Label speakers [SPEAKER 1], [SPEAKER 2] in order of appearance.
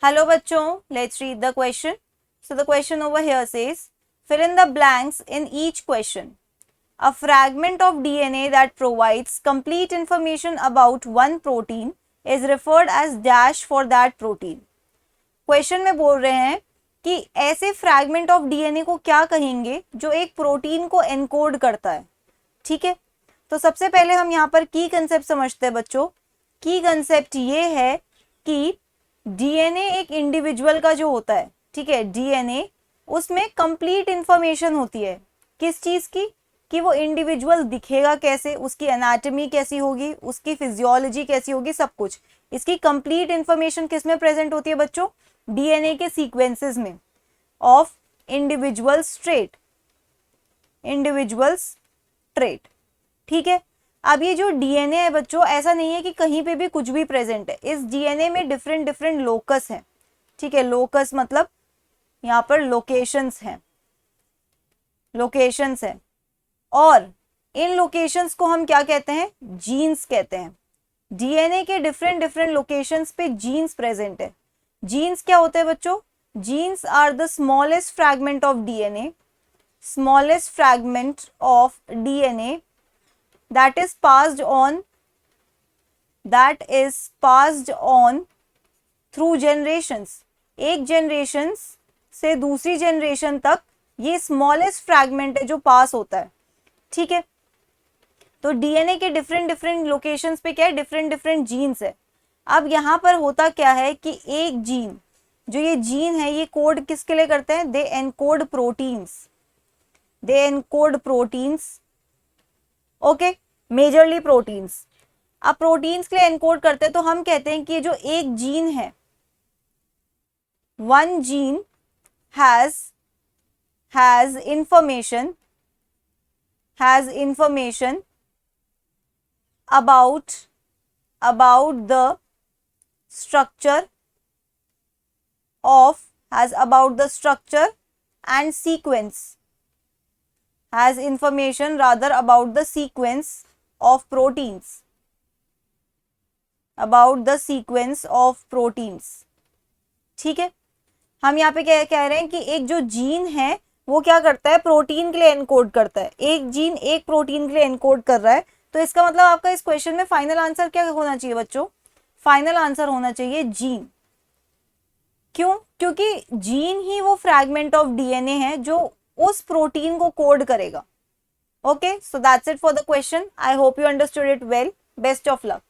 [SPEAKER 1] Hello bachcho, let's read the question. So the question over here says, fill in the blanks in each question. A fragment of DNA that provides complete information about one protein is referred as dash for that protein. Question में बोल रहे हैं कि ऐसे fragment of DNA को क्या कहेंगे जो एक प्रोटीन को एनकोड करता है. ठीक है, तो सबसे पहले हम यहाँ पर की कंसेप्ट समझते हैं बच्चों. की कंसेप्ट ये है कि डीएनए एक इंडिविजुअल का जो होता है, ठीक है, डीएनए उसमें कंप्लीट इंफॉर्मेशन होती है. किस चीज की? कि वो इंडिविजुअल दिखेगा कैसे, उसकी एनाटॉमी कैसी होगी, उसकी फिजियोलॉजी कैसी होगी, सब कुछ. इसकी कंप्लीट इंफॉर्मेशन किस में प्रेजेंट होती है बच्चों? डीएनए के सीक्वेंसेस में ऑफ इंडिविजुअल्स ट्रेट. ठीक है, अब ये जो डीएनए है बच्चों, ऐसा नहीं है कि कहीं पे भी कुछ भी प्रेजेंट है. इस डीएनए में डिफरेंट लोकस हैं. ठीक है, लोकस मतलब यहाँ पर लोकेशंस हैं, और इन लोकेशंस को हम क्या कहते हैं? जीन्स कहते हैं. डीएनए के डिफरेंट लोकेशंस पे जीन्स प्रेजेंट है. जीन्स क्या होते हैं बच्चों? Genes are the smallest fragment of DNA, that is passed on through generations. एक जनरेशन से दूसरी जनरेशन तक ये स्मॉलेस्ट फ्रैगमेंट है जो पास होता है. ठीक है, तो डीएनए के डिफरेंट लोकेशंस पे क्या है? डिफरेंट जीन्स है. अब यहाँ पर होता क्या है कि एक जीन, जो ये जीन है, ये कोड किसके लिए करते हैं? They encode proteins. Okay, majorly proteins. अब प्रोटीन्स के लिए एनकोड करते हैं तो हम कहते हैं कि ये जो एक जीन है, one gene has information about the structure and sequence, has information rather about the sequence of proteins, ठीक है. हम यहाँ पे क्या कह रहे हैं कि एक जो जीन है वो क्या करता है? प्रोटीन के लिए एनकोड करता है. एक जीन एक प्रोटीन के लिए एनकोड कर रहा है. तो इसका मतलब आपका इस क्वेश्चन में फाइनल आंसर क्या होना चाहिए बच्चों? फाइनल आंसर होना चाहिए जीन. क्यों? क्योंकि जीन ही वो फ्रैगमेंट ऑफ डीएनए है जो उस प्रोटीन को कोड करेगा. Okay, so that's it for the question. I hope you understood it well. Best of luck.